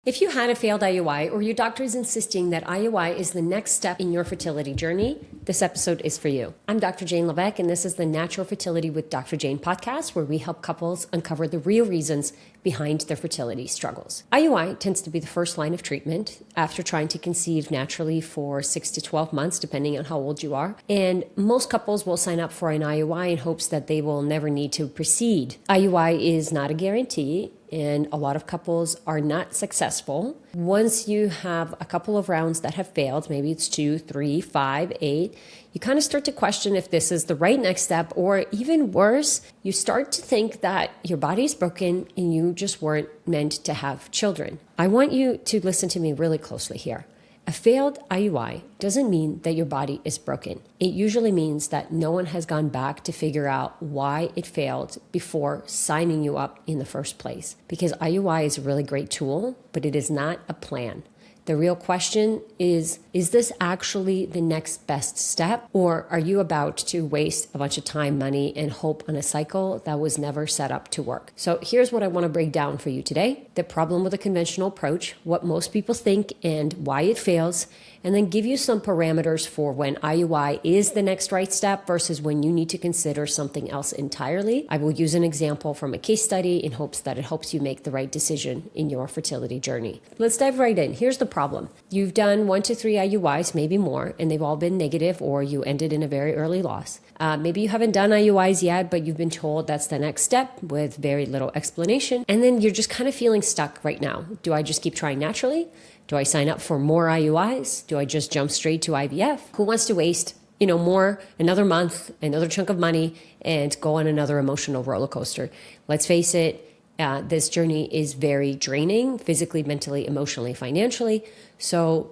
If you had a failed IUI or your doctor is insisting that IUI is the next step in your fertility journey, this episode is for you. I'm Dr. Jane Levesque, and this is the Natural Fertility with Dr. Jane podcast, where we help couples uncover the real reasons behind their fertility struggles. IUI tends to be the first line of treatment after trying to conceive naturally for 6 to 12 months, depending on how old you are. And most couples will sign up for an IUI in hopes that they will never need to proceed. IUI is not a guarantee, and a lot of couples are not successful. Once you have a couple of rounds that have failed, maybe it's 2, 3, 5, 8, you kind of start to question if this is the right next step, or even worse, you start to think that your body is broken and you just weren't meant to have children. I want you to listen to me really closely here. A failed IUI doesn't mean that your body is broken. It usually means that no one has gone back to figure out why it failed before signing you up in the first place. Because IUI is a really great tool, but it is not a plan. The real question is this actually the next best step? Or are you about to waste a bunch of time, money, and hope on a cycle that was never set up to work? So here's what I want to break down for you today. The problem with a conventional approach, what most people think and why it fails, and then give you some parameters for when IUI is the next right step versus when you need to consider something else entirely. I will use an example from a case study in hopes that it helps you make the right decision in your fertility journey. Let's dive right in. Here's the problem. You've done 1 to 3 IUIs, maybe more, and they've all been negative, or you ended in a very early loss. Maybe you haven't done IUIs yet, but you've been told that's the next step with very little explanation. And then you're just kind of feeling stuck right now. Do I just keep trying naturally? Do I sign up for more IUIs? Do I just jump straight to IVF? Who wants to waste, another month, another chunk of money, and go on another emotional roller coaster? Let's face it, this journey is very draining, physically, mentally, emotionally, financially. So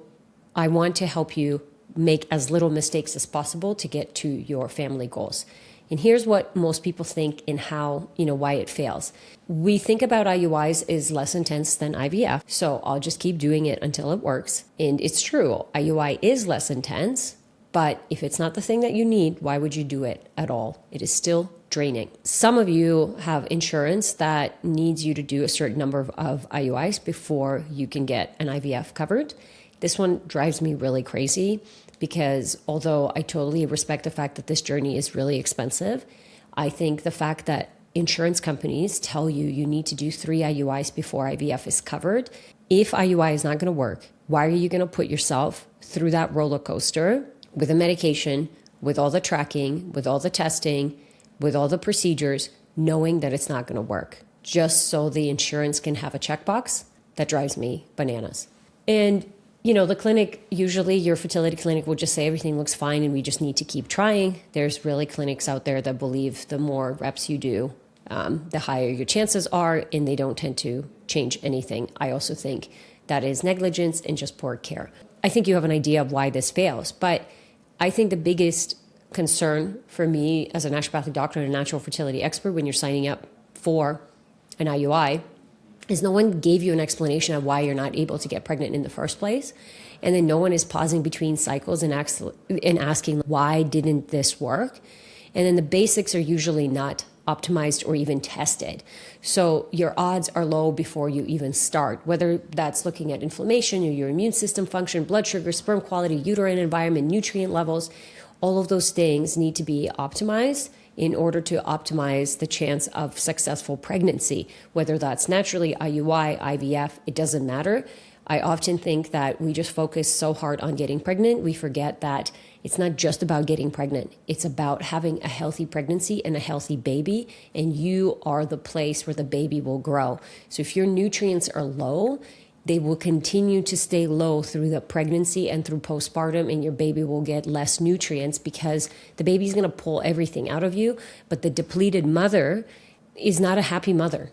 I want to help you make as little mistakes as possible to get to your family goals. And here's what most people think and how, why it fails. We think about IUIs as less intense than IVF, so I'll just keep doing it until it works. And it's true, IUI is less intense, but if it's not the thing that you need, why would you do it at all? It is still draining. Some of you have insurance that needs you to do a certain number of IUIs before you can get an IVF covered. This one drives me really crazy because although I totally respect the fact that this journey is really expensive, I think the fact that insurance companies tell you you need to do 3 IUIs before IVF is covered. If IUI is not going to work, why are you going to put yourself through that roller coaster with a medication, with all the tracking, with all the testing, with all the procedures, knowing that it's not going to work, just so the insurance can have a checkbox? That drives me bananas. And the clinic, usually your fertility clinic will just say everything looks fine and we just need to keep trying. There's really clinics out there that believe the more reps you do, the higher your chances are, and they don't tend to change anything. I also think that is negligence and just poor care. I think you have an idea of why this fails, but I think the biggest concern for me as a naturopathic doctor and a natural fertility expert when you're signing up for an IUI is no one gave you an explanation of why you're not able to get pregnant in the first place. And then no one is pausing between cycles and asking, why didn't this work? And then the basics are usually not optimized or even tested. So your odds are low before you even start, whether that's looking at inflammation or your immune system function, blood sugar, sperm quality, uterine environment, nutrient levels. All of those things need to be optimized in order to optimize the chance of successful pregnancy, whether that's naturally, IUI, IVF, it doesn't matter. I often think that we just focus so hard on getting pregnant, we forget that it's not just about getting pregnant. It's about having a healthy pregnancy and a healthy baby, and you are the place where the baby will grow. So if your nutrients are low, they will continue to stay low through the pregnancy and through postpartum, and your baby will get less nutrients because the baby's going to pull everything out of you. But the depleted mother is not a happy mother.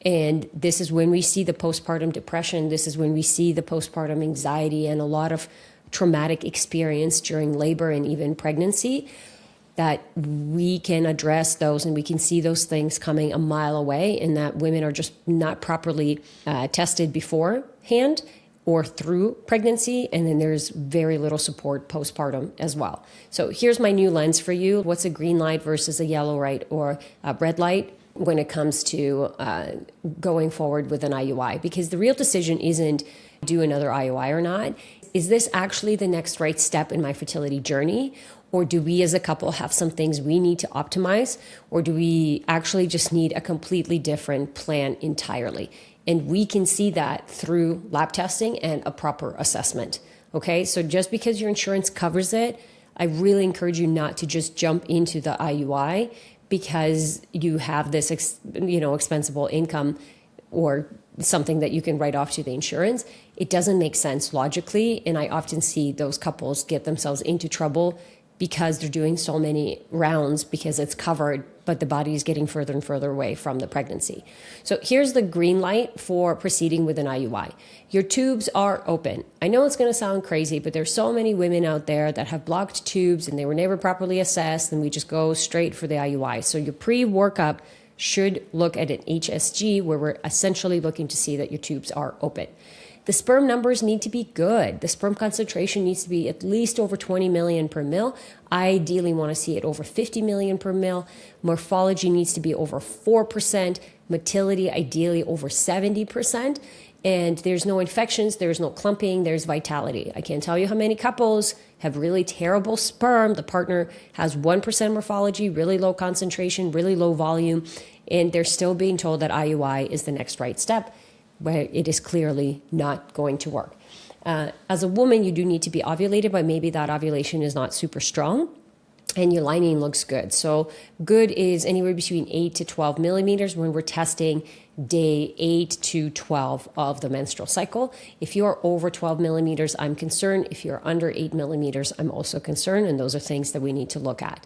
And this is when we see the postpartum depression. This is when we see the postpartum anxiety and a lot of traumatic experience during labor and even pregnancy, that we can address those and we can see those things coming a mile away, and that women are just not properly tested beforehand or through pregnancy. And then there's very little support postpartum as well. So here's my new lens for you. What's a green light versus a yellow light or a red light? when it comes to going forward with an IUI, because the real decision isn't do another IUI or not. Is this actually the next right step in my fertility journey? Or do we as a couple have some things we need to optimize? Or do we actually just need a completely different plan entirely? And we can see that through lab testing and a proper assessment. Okay, so just because your insurance covers it, I really encourage you not to just jump into the IUI because you have this expensible income or something that you can write off to the insurance. It doesn't make sense logically, and I often see those couples get themselves into trouble because they're doing so many rounds because it's covered, but the body is getting further and further away from the pregnancy. So here's the green light for proceeding with an IUI. Your tubes are open. I know it's going to sound crazy, but there's so many women out there that have blocked tubes and they were never properly assessed, and we just go straight for the IUI. So your pre-workup should look at an HSG where we're essentially looking to see that your tubes are open. The sperm numbers need to be good. The sperm concentration needs to be at least over 20 million per mil. I ideally want to see it over 50 million per mil. Morphology needs to be over 4%. Motility ideally over 70%. And there's no infections, there's no clumping, there's vitality. I can't tell you how many couples have really terrible sperm. The partner has 1% morphology, really low concentration, really low volume, and they're still being told that IUI is the next right step, where it is clearly not going to work. As a woman, you do need to be ovulated, but maybe that ovulation is not super strong and your lining looks good. So good is anywhere between 8 to 12 millimeters when we're testing day 8 to 12 of the menstrual cycle. If you are over 12 millimeters, I'm concerned. If you're under 8 millimeters, I'm also concerned. And those are things that we need to look at.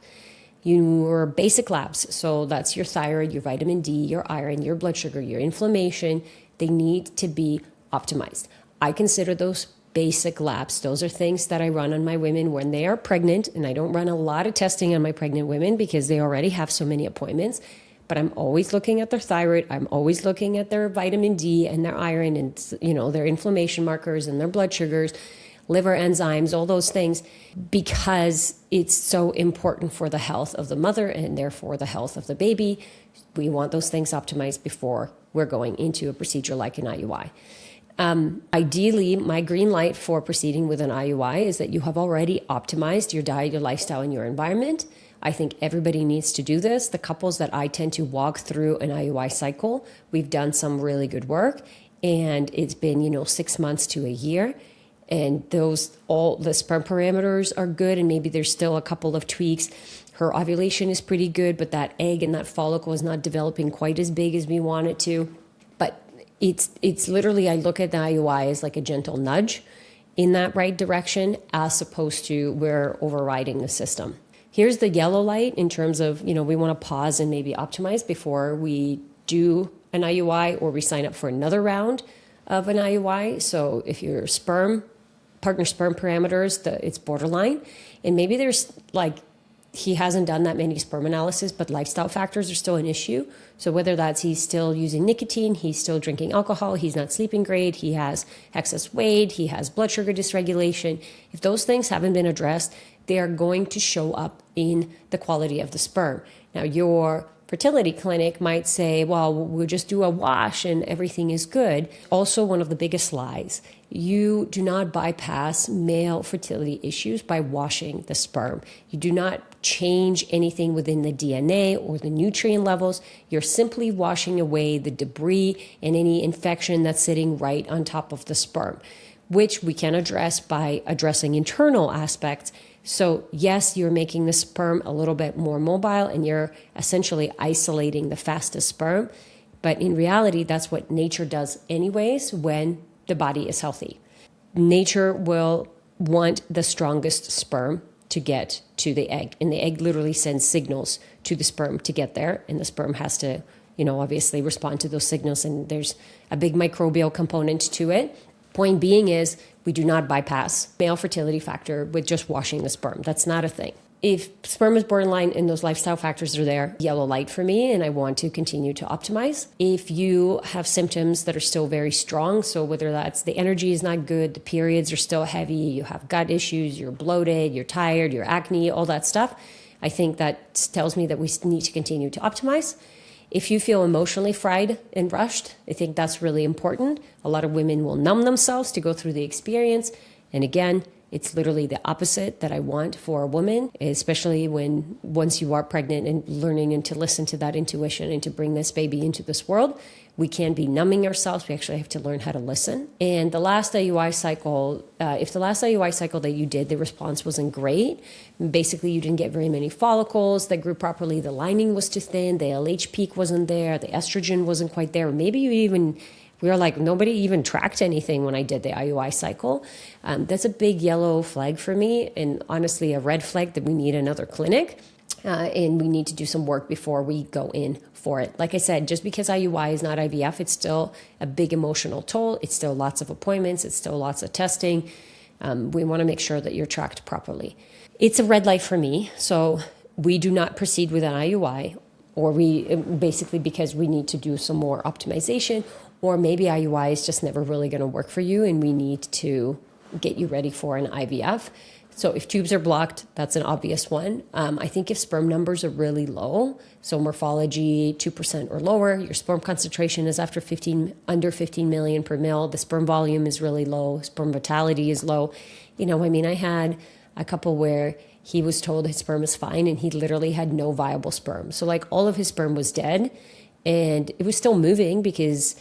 Your basic labs, so that's your thyroid, your vitamin D, your iron, your blood sugar, your inflammation, they need to be optimized. I consider those basic labs. Those are things that I run on my women when they are pregnant, and I don't run a lot of testing on my pregnant women because they already have so many appointments, but I'm always looking at their thyroid. I'm always looking at their vitamin D and their iron and, their inflammation markers and their blood sugars, liver enzymes, all those things, because it's so important for the health of the mother and therefore the health of the baby. We want those things optimized before we're going into a procedure like an IUI. Ideally, my green light for proceeding with an IUI is that you have already optimized your diet, your lifestyle, and your environment. I think everybody needs to do this. The couples that I tend to walk through an IUI cycle, we've done some really good work, and it's been, 6 months to a year. And all the sperm parameters are good, and maybe there's still a couple of tweaks. Her ovulation is pretty good, but that egg and that follicle is not developing quite as big as we want it to. But it's literally, I look at the IUI as like a gentle nudge in that right direction, as opposed to we're overriding the system. Here's the yellow light in terms of, we want to pause and maybe optimize before we do an IUI or we sign up for another round of an IUI. So if your partner sperm parameters, it's borderline, and maybe there's he hasn't done that many sperm analysis, but lifestyle factors are still an issue. So whether that's he's still using nicotine, he's still drinking alcohol, he's not sleeping great, he has excess weight, he has blood sugar dysregulation. If those things haven't been addressed, they are going to show up in the quality of the sperm. Now, your fertility clinic might say, well, we'll just do a wash and everything is good. Also, one of the biggest lies, you do not bypass male fertility issues by washing the sperm. You do not change anything within the DNA or the nutrient levels. You're simply washing away the debris and any infection that's sitting right on top of the sperm, which we can address by addressing internal aspects. So yes, you're making the sperm a little bit more mobile and you're essentially isolating the fastest sperm. But in reality, that's what nature does anyways when the body is healthy. Nature will want the strongest sperm to get to the egg. And the egg literally sends signals to the sperm to get there. And the sperm has to, obviously respond to those signals. And there's a big microbial component to it. Point being is we do not bypass male fertility factor with just washing the sperm. That's not a thing. If sperm is borderline and those lifestyle factors are there, yellow light for me, and I want to continue to optimize. If you have symptoms that are still very strong, so whether that's the energy is not good, the periods are still heavy, you have gut issues, you're bloated, you're tired, you're acne, all that stuff, I think that tells me that we need to continue to optimize. If you feel emotionally fried and rushed, I think that's really important. A lot of women will numb themselves to go through the experience. And again, it's literally the opposite that I want for a woman, especially once you are pregnant and learning and to listen to that intuition and to bring this baby into this world. We can't be numbing ourselves. We actually have to learn how to listen. And the last IUI cycle, if the last IUI cycle that you did, the response wasn't great, basically you didn't get very many follicles that grew properly, the lining was too thin, the LH peak wasn't there, the estrogen wasn't quite there, maybe we were like, nobody even tracked anything when I did the IUI cycle. That's a big yellow flag for me, and honestly a red flag that we need another clinic. And we need to do some work before we go in for it. Like I said, just because IUI is not IVF, it's still a big emotional toll. It's still lots of appointments. It's still lots of testing. We want to make sure that you're tracked properly. It's a red light for me. So we do not proceed with an IUI, or we basically because we need to do some more optimization, or maybe IUI is just never really going to work for you and we need to get you ready for an IVF. So if tubes are blocked, that's an obvious one. I think if sperm numbers are really low, so morphology 2% or lower, your sperm concentration is under 15 million per mil, the sperm volume is really low, sperm vitality is low. I had a couple where he was told his sperm is fine and he literally had no viable sperm. So like all of his sperm was dead and it was still moving because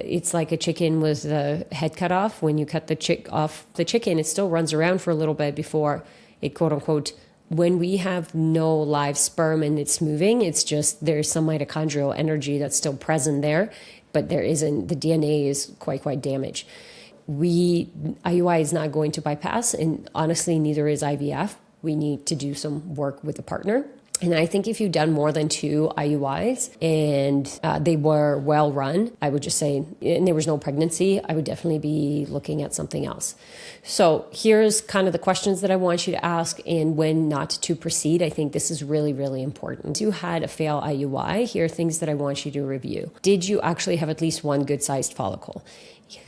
it's like a chicken with the head cut off. When you cut off the chicken, it still runs around for a little bit before it, quote unquote, when we have no live sperm and it's moving, it's just there's some mitochondrial energy that's still present there, but there isn't, the DNA is quite damaged. IUI is not going to bypass, and honestly, neither is IVF. We need to do some work with a partner. And I think if you've done more than 2 IUIs and they were well run, I would just say, and there was no pregnancy, I would definitely be looking at something else. So here's kind of the questions that I want you to ask and when not to proceed. I think this is really, really important. If you had a fail IUI, here are things that I want you to review. Did you actually have at least one good-sized follicle?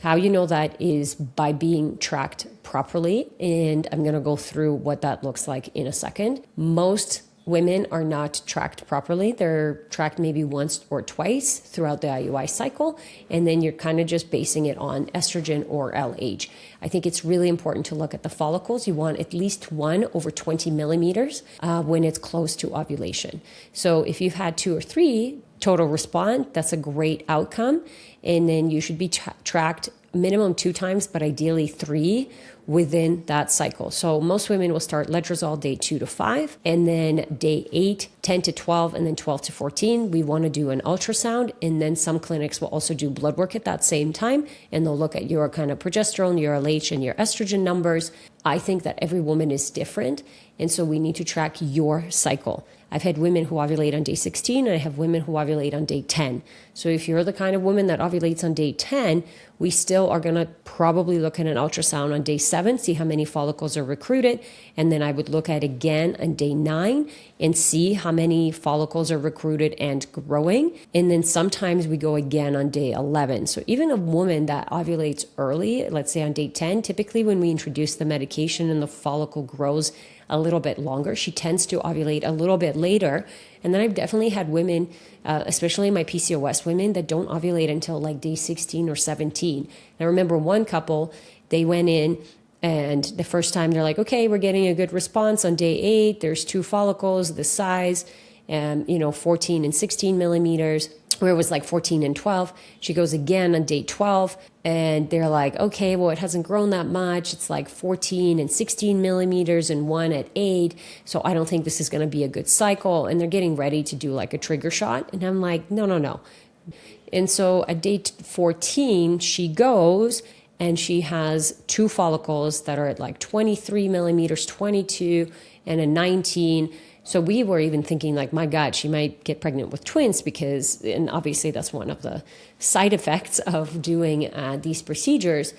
How you know that is by being tracked properly, and I'm going to go through what that looks like in a second. Most women are not tracked properly. They're tracked maybe once or twice throughout the IUI cycle, and then you're kind of just basing it on estrogen or LH. I think it's really important to look at the follicles. You want at least one over 20 millimeters when it's close to ovulation. So if you've had 2 or 3 total response, that's a great outcome. And then you should be tracked minimum 2 times, but ideally 3 within that cycle. So most women will start letrozole day 2 to 5, and then day 8, 10 to 12, and then 12 to 14. We want to do an ultrasound, and then some clinics will also do blood work at that same time, and they'll look at your kind of progesterone, your LH, and your estrogen numbers. I think that every woman is different, and so we need to track your cycle. I've had women who ovulate on day 16, and I have women who ovulate on day 10. So if you're the kind of woman that ovulates on day 10, we still are going to probably look at an ultrasound on day 7, see how many follicles are recruited, and then I would look at again on day 9 and see how many follicles are recruited and growing. And then sometimes we go again on day 11. So even a woman that ovulates early, let's say on day 10, typically when we introduce the medication and the follicle grows a little bit longer, she tends to ovulate a little bit later. And then I've definitely had women, especially my PCOS women, that don't ovulate until like day 16 or 17. And I remember one couple, they went in and the first time they're like, okay, we're getting a good response on day 8. There's 2 follicles, this size, 14 and 16 millimeters, where it was like 14 and 12. She goes again on day 12 and they're like, okay, well, it hasn't grown that much. It's like 14 and 16 millimeters and 1 at 8. So I don't think this is going to be a good cycle. And they're getting ready to do like a trigger shot. And I'm like, no. And so at day 14, she goes and she has 2 follicles that are at like 23 millimeters, 22 and a 19. So we were even thinking like, my God, she might get pregnant with twins because, and obviously that's one of the side effects of doing these procedures.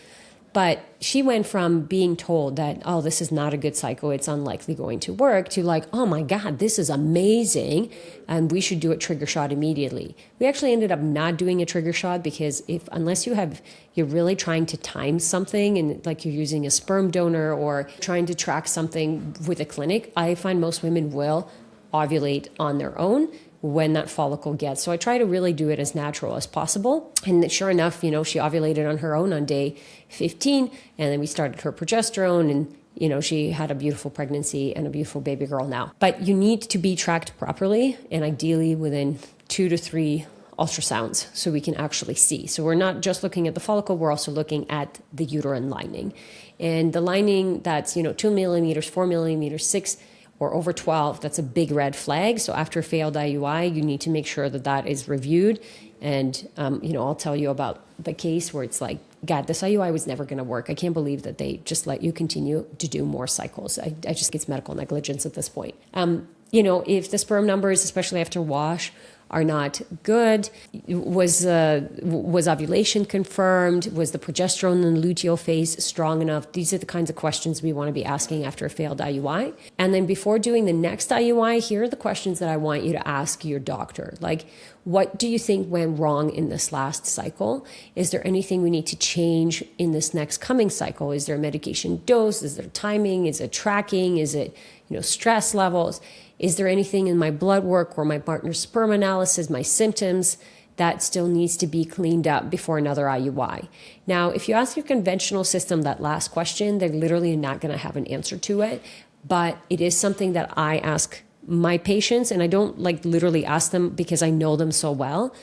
But she went from being told that, oh, this is not a good cycle, it's unlikely going to work, to like, oh my God, this is amazing, and we should do a trigger shot immediately. We actually ended up not doing a trigger shot because unless you're really trying to time something and like you're using a sperm donor or trying to track something with a clinic, I find most women will ovulate on their own. when that follicle gets. So I try to really do it as natural as possible. And sure enough, she ovulated on her own on day 15, and then we started her progesterone, and she had a beautiful pregnancy and a beautiful baby girl now. But you need to be tracked properly, and ideally within 2 to 3 ultrasounds so we can actually see. So we're not just looking at the follicle, we're also looking at the uterine lining. And the lining that's, 2 millimeters, 4 millimeters, 6 or over 12, that's a big red flag. So after a failed IUI, you need to make sure that that is reviewed. And, I'll tell you about the case where it's like, God, this IUI was never going to work. I can't believe that they just let you continue to do more cycles. I just think it's medical negligence at this point. If the sperm numbers, especially after wash, are not good, was ovulation confirmed? Was the progesterone in the luteal phase strong enough? These are the kinds of questions we want to be asking after a failed IUI. And then before doing the next IUI, here are the questions that I want you to ask your doctor. Like, what do you think went wrong in this last cycle? Is there anything we need to change in this next coming cycle? Is there a medication dose? Is there timing? Is it tracking? Is it, stress levels? Is there anything in my blood work or my partner's sperm analysis, my symptoms, that still needs to be cleaned up before another IUI? Now, if you ask your conventional system that last question, they're literally not going to have an answer to it. But it is something that I ask my patients, and I don't literally ask them because I know them so well.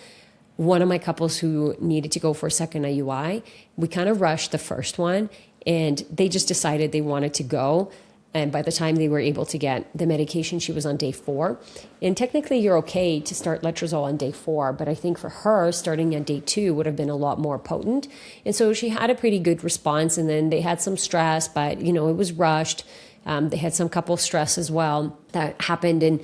One of my couples who needed to go for a second IUI, we kind of rushed the first one, and they just decided they wanted to go. And by the time they were able to get the medication, she was on day 4. And technically, you're okay to start letrozole on day 4. But I think for her, starting on day 2 would have been a lot more potent. And so she had a pretty good response. And then they had some stress, but, it was rushed. They had some couple stress as well that happened. And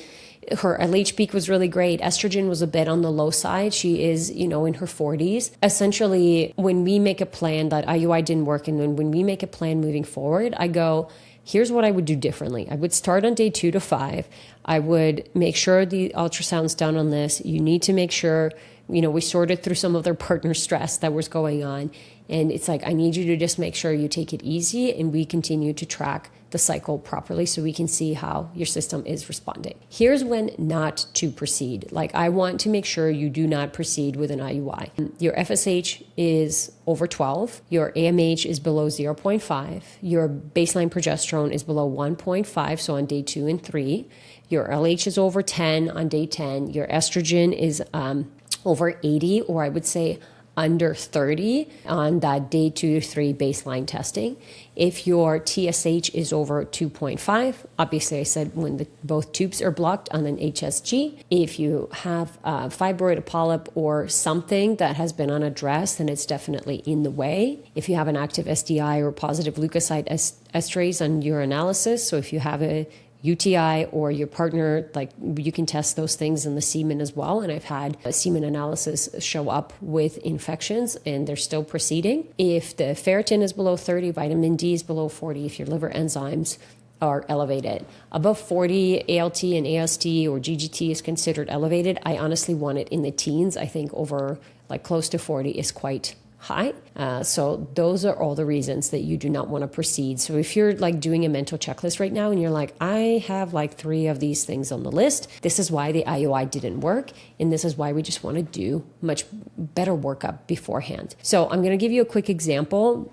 her LH peak was really great. Estrogen was a bit on the low side. She is, in her 40s. Essentially, when we make a plan, that IUI didn't work, and then when we make a plan moving forward, I go, here's what I would do differently. I would start on day 2 to 5. I would make sure the ultrasound's done on this. You need to make sure, we sorted through some of their partner stress that was going on. And it's like, I need you to just make sure you take it easy, and we continue to track the cycle properly so we can see how your system is responding. Here's when not to proceed. I want to make sure you do not proceed with an IUI. Your FSH is over 12. Your AMH is below 0.5. Your baseline progesterone is below 1.5, so on day 2 and 3. Your LH is over 10 on day 10. Your estrogen is over 80, or I would say under 30 on that day 2 to 3 baseline testing. If your TSH is over 2.5, obviously I said when both tubes are blocked on an HSG. If you have a fibroid, a polyp, or something that has been unaddressed, then it's definitely in the way. If you have an active STI or positive leukocyte esterase on your analysis, so if you have a UTI or your partner, you can test those things in the semen as well. And I've had a semen analysis show up with infections, and they're still proceeding. If the ferritin is below 30, vitamin D is below 40, if your liver enzymes are elevated. Above 40, ALT and AST or GGT is considered elevated. I honestly want it in the teens. I think over close to 40 is quite high. So those are all the reasons that you do not want to proceed. So if you're doing a mental checklist right now and you're like, I have 3 of these things on the list, this is why the IUI didn't work. And this is why we just want to do much better workup beforehand. So I'm going to give you a quick example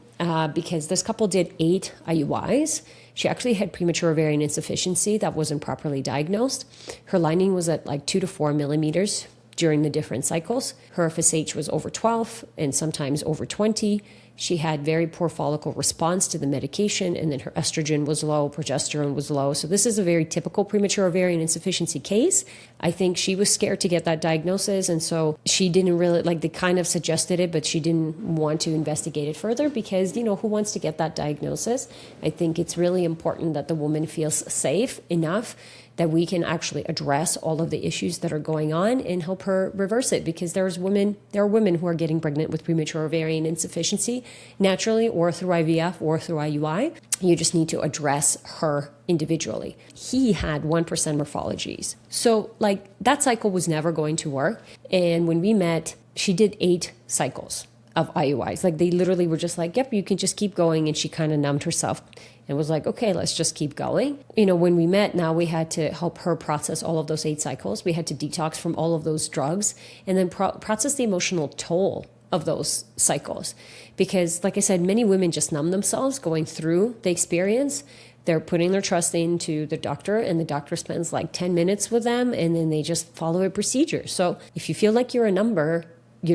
because this couple did 8 IUIs. She actually had premature ovarian insufficiency that wasn't properly diagnosed. Her lining was at 2 to 4 millimeters during the different cycles. Her FSH was over 12 and sometimes over 20. She had very poor follicle response to the medication, and then her estrogen was low, progesterone was low. So this is a very typical premature ovarian insufficiency case. I think she was scared to get that diagnosis, and so she didn't really, they kind of suggested it, but she didn't want to investigate it further because, who wants to get that diagnosis? I think it's really important that the woman feels safe enough that we can actually address all of the issues that are going on and help her reverse it, because there are women who are getting pregnant with premature ovarian insufficiency naturally or through IVF or through IUI. You just need to address her individually. He had 1% morphologies. So that cycle was never going to work. And when we met, she did 8 cycles. of IUIs. Like they literally were just like, yep, you can just keep going. And she kind of numbed herself and was like, okay, let's just keep going. When we met, now we had to help her process all of those 8 cycles. We had to detox from all of those drugs and then process the emotional toll of those cycles. Because like I said, many women just numb themselves going through the experience. They're putting their trust into the doctor and the doctor spends like 10 minutes with them and then they just follow a procedure. So if you feel like you're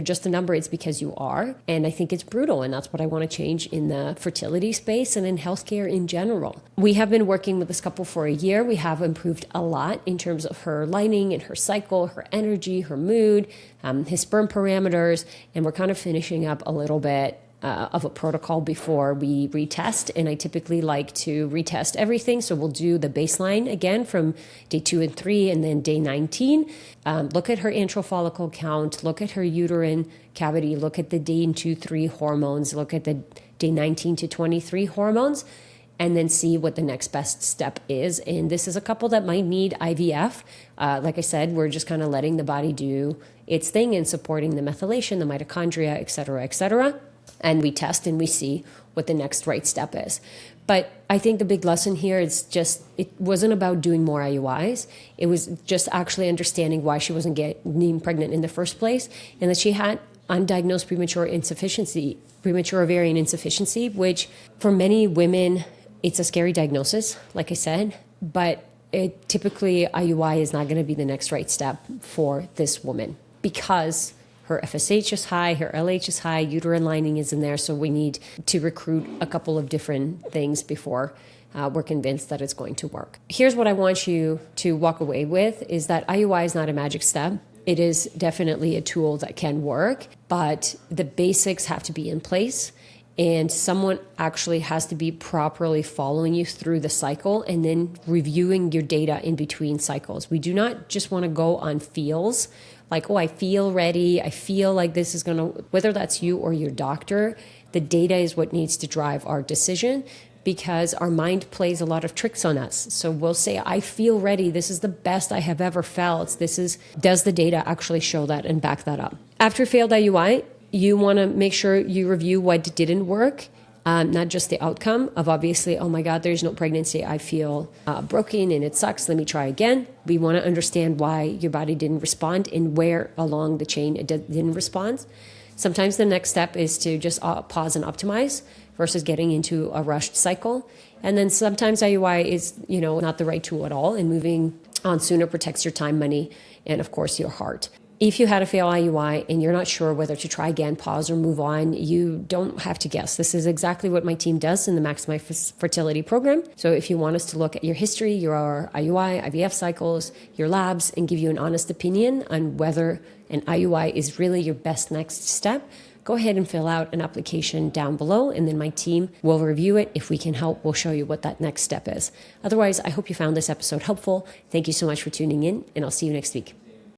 just a number, it's because you are. And I think it's brutal. And that's what I want to change in the fertility space and in healthcare in general. We have been working with this couple for a year. We have improved a lot in terms of her lining and her cycle, her energy, her mood, his sperm parameters. And we're kind of finishing up a little bit of a protocol before we retest. And I typically like to retest everything. So we'll do the baseline again from day 2 and 3 and then day 19. Look at her antral follicle count, look at her uterine cavity, look at the day 2, 3 hormones, look at the day 19 to 23 hormones, and then see what the next best step is. And this is a couple that might need IVF. Like I said, we're just kind of letting the body do its thing and supporting the methylation, the mitochondria, et cetera, et cetera. And we test and we see what the next right step is. But I think the big lesson here is just, it wasn't about doing more IUIs. It was just actually understanding why she wasn't getting pregnant in the first place, and that she had undiagnosed premature ovarian insufficiency, which for many women, it's a scary diagnosis, like I said, but typically IUI is not going to be the next right step for this woman because her FSH is high, her LH is high, uterine lining is in there, so we need to recruit a couple of different things before we're convinced that it's going to work. Here's what I want you to walk away with, is that IUI is not a magic step. It is definitely a tool that can work, but the basics have to be in place. And someone actually has to be properly following you through the cycle and then reviewing your data in between cycles. We do not just want to go on feels, like, oh, I feel ready. I feel like this is going to, whether that's you or your doctor, the data is what needs to drive our decision, because our mind plays a lot of tricks on us. So we'll say, I feel ready. This is the best I have ever felt. Does the data actually show that and back that up? After failed IUI, you want to make sure you review what didn't work, not just the outcome of obviously, oh my God, there's no pregnancy. I feel broken and it sucks. Let me try again. We want to understand why your body didn't respond and where along the chain it didn't respond. Sometimes the next step is to just pause and optimize versus getting into a rushed cycle. And then sometimes IUI is, not the right tool at all, and moving on sooner protects your time, money, and of course your heart. If you had a fail IUI and you're not sure whether to try again, pause, or move on, you don't have to guess. This is exactly what my team does in the Maximize Fertility program. So if you want us to look at your history, your IUI, IVF cycles, your labs, and give you an honest opinion on whether an IUI is really your best next step, go ahead and fill out an application down below, and then my team will review it. If we can help, we'll show you what that next step is. Otherwise, I hope you found this episode helpful. Thank you so much for tuning in, and I'll see you next week.